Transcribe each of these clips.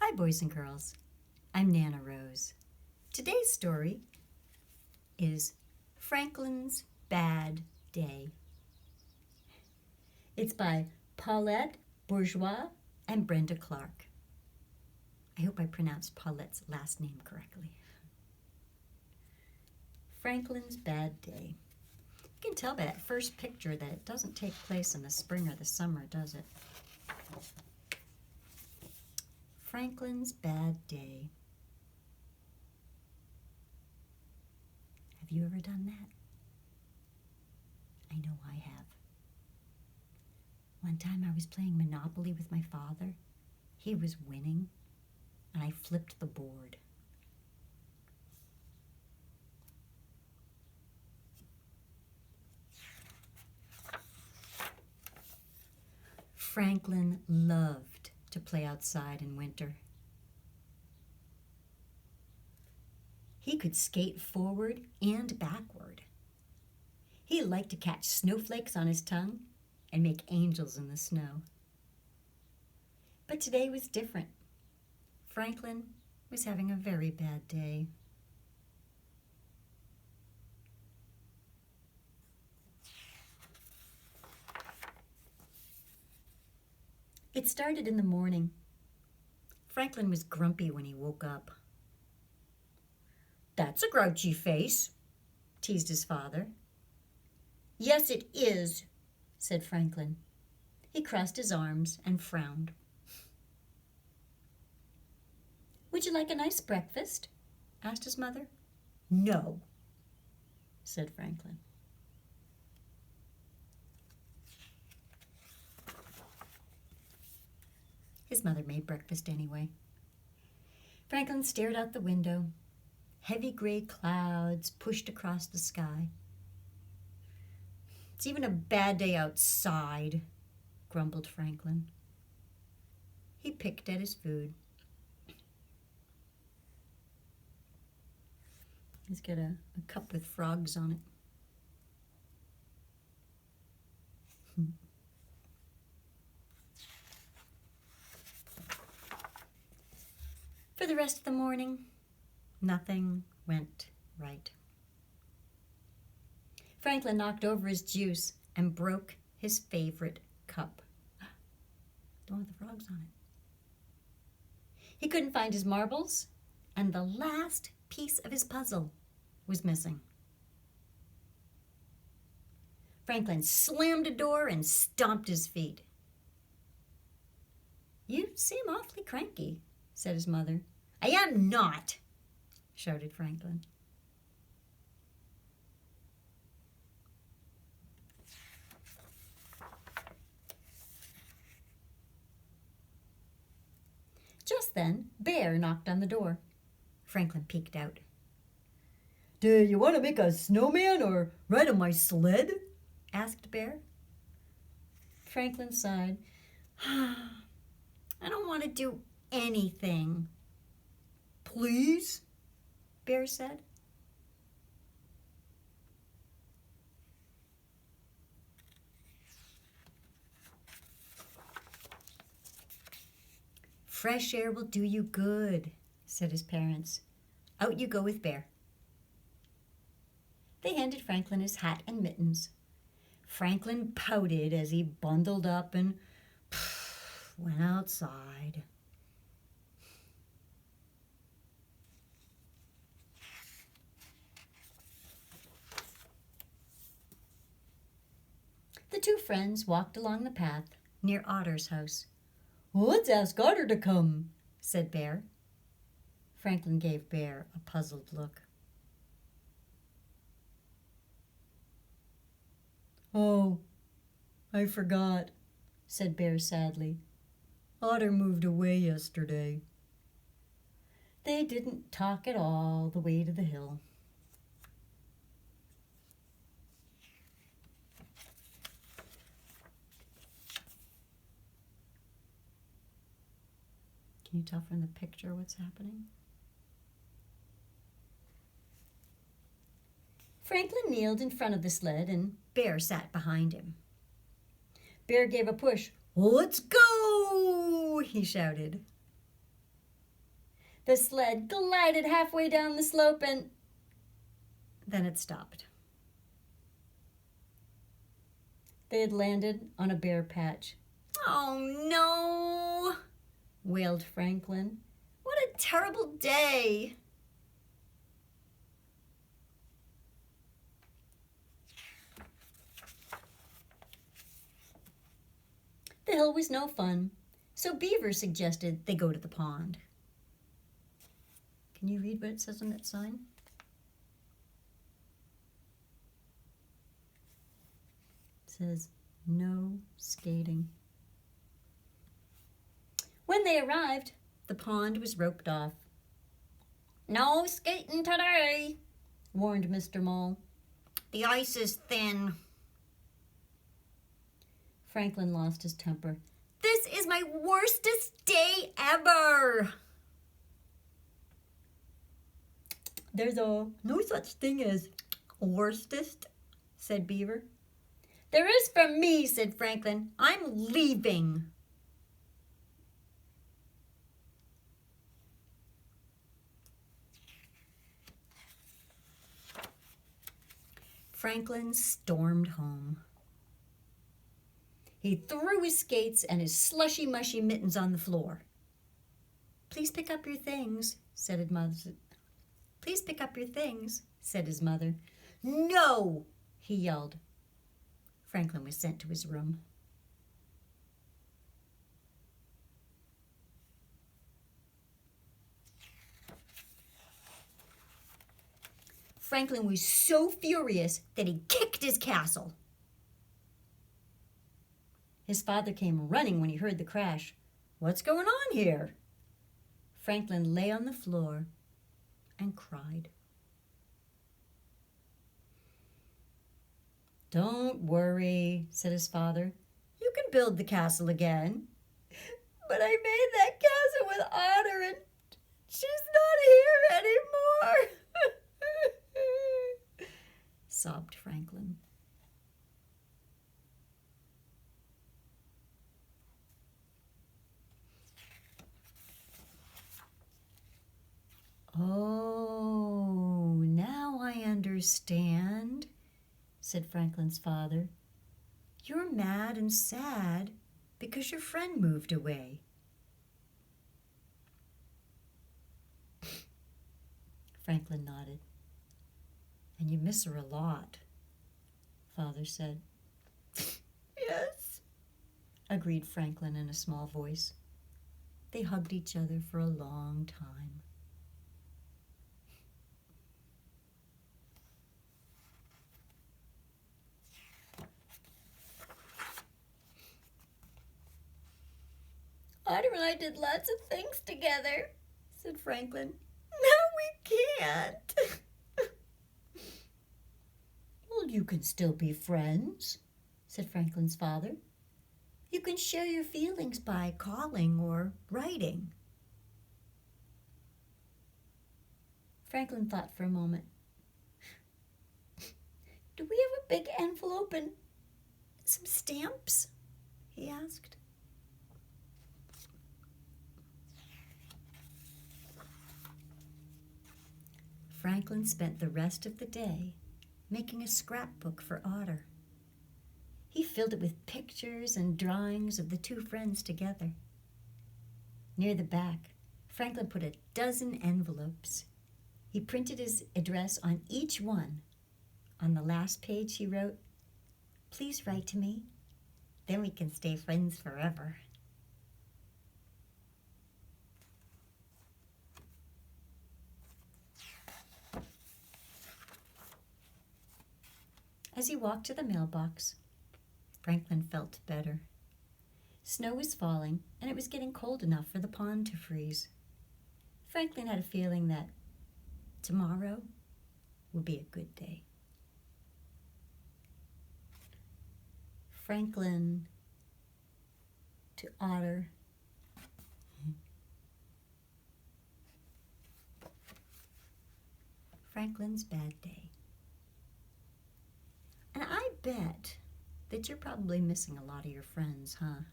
Hi, boys and girls. I'm Nana Rose. Today's story is Franklin's Bad Day. It's by Paulette Bourgeois and Brenda Clark. I hope I pronounced Paulette's last name correctly. Franklin's Bad Day. You can tell by that first picture that it doesn't take place in the spring or the summer, does it? Franklin's Bad Day. Have you ever done that? I know I have. One time I was playing Monopoly with my father. He was winning, and I flipped the board. Franklin loved to play outside in winter. He could skate forward and backward. He liked to catch snowflakes on his tongue and make angels in the snow. But today was different. Franklin was having a very bad day. It started in the morning. Franklin was grumpy when he woke up. "That's a grouchy face," teased his father. "Yes, it is," said Franklin. He crossed his arms and frowned. "Would you like a nice breakfast?" asked his mother. "No," said Franklin. His mother made breakfast anyway. Franklin stared out the window. Heavy gray clouds pushed across the sky. "It's even a bad day outside," grumbled Franklin. He picked at his food. He's got a cup with frogs on it. For the rest of the morning, nothing went right. Franklin knocked over his juice and broke his favorite cup. The one with the frogs on it. He couldn't find his marbles, and the last piece of his puzzle was missing. Franklin slammed a door and stomped his feet. "You seem awfully cranky," said his mother. "I am not," shouted Franklin. Just then, Bear knocked on the door. Franklin peeked out. "Do you want to make a snowman or ride on my sled?" asked Bear. Franklin sighed. "I don't want to do anything." "Please?" Bear said. "Fresh air will do you good," said his parents. "Out you go with Bear." They handed Franklin his hat and mittens. Franklin pouted as he bundled up and went outside. The two friends walked along the path near Otter's house. "Well, let's ask Otter to come," said Bear. Franklin gave Bear a puzzled look. "Oh, I forgot," said Bear sadly. "Otter moved away yesterday." They didn't talk at all the way to the hill. Can you tell from the picture what's happening? Franklin kneeled in front of the sled and Bear sat behind him. Bear gave a push. "Let's go!" he shouted. The sled glided halfway down the slope and then it stopped. They had landed on a bare patch. "Oh no," wailed Franklin. "What a terrible day." The hill was no fun, so Beaver suggested they go to the pond. Can you read what it says on that sign? It says, "No skating." When they arrived, the pond was roped off. "No skating today," warned Mr. Mole. "The ice is thin." Franklin lost his temper. "This is my worstest day ever." "There's no such thing as worstest," said Beaver. "There is for me," said Franklin. "I'm leaving." Franklin stormed home. He threw his skates and his slushy-mushy mittens on the floor. "Please pick up your things," said his mother. "Please pick up your things," said his mother. "No!" he yelled. Franklin was sent to his room. Franklin was so furious that he kicked his castle. His father came running when he heard the crash. "What's going on here?" Franklin lay on the floor and cried. "Don't worry," said his father. "You can build the castle again." "But I made that castle with Otter and she's not here anymore," sobbed Franklin. "Oh, now I understand," said Franklin's father. "You're mad and sad because your friend moved away." Franklin nodded. "And you miss her a lot," Father said. "Yes," agreed Franklin in a small voice. They hugged each other for a long time. "Otter and I did lots of things together," said Franklin. "Now we can't." "Well, you can still be friends," said Franklin's father. "You can share your feelings by calling or writing." Franklin thought for a moment. "Do we have a big envelope and some stamps?" he asked. Franklin spent the rest of the day making a scrapbook for Otter. He filled it with pictures and drawings of the two friends together. Near the back, Franklin put 12 envelopes. He printed his address on each one. On the last page, he wrote, "Please write to me. Then we can stay friends forever." As he walked to the mailbox, Franklin felt better. Snow was falling, and it was getting cold enough for the pond to freeze. Franklin had a feeling that tomorrow would be a good day. Franklin to Otter. Franklin's bad day. And I bet that you're probably missing a lot of your friends, huh?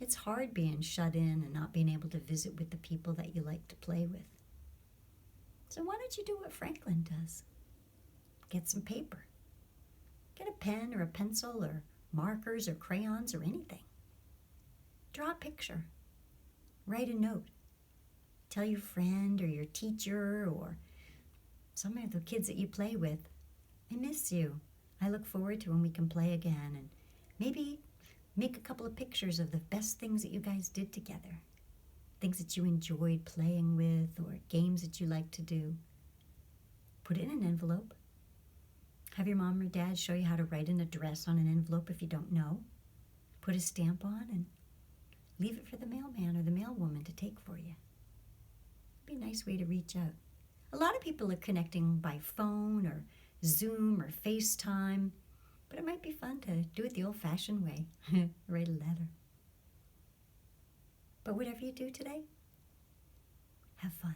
It's hard being shut in and not being able to visit with the people that you like to play with. So why don't you do what Franklin does? Get some paper. Get a pen or a pencil or markers or crayons or anything. Draw a picture. Write a note. Tell your friend or your teacher or some of the kids that you play with, I miss you. I look forward to when we can play again, and maybe make a couple of pictures of the best things that you guys did together. Things that you enjoyed playing with or games that you like to do. Put it in an envelope. Have your mom or dad show you how to write an address on an envelope if you don't know. Put a stamp on and leave it for the mailman or the mailwoman to take for you. Be a nice way to reach out. A lot of people are connecting by phone or Zoom or FaceTime, but it might be fun to do it the old-fashioned way, write a letter. But whatever you do today, have fun.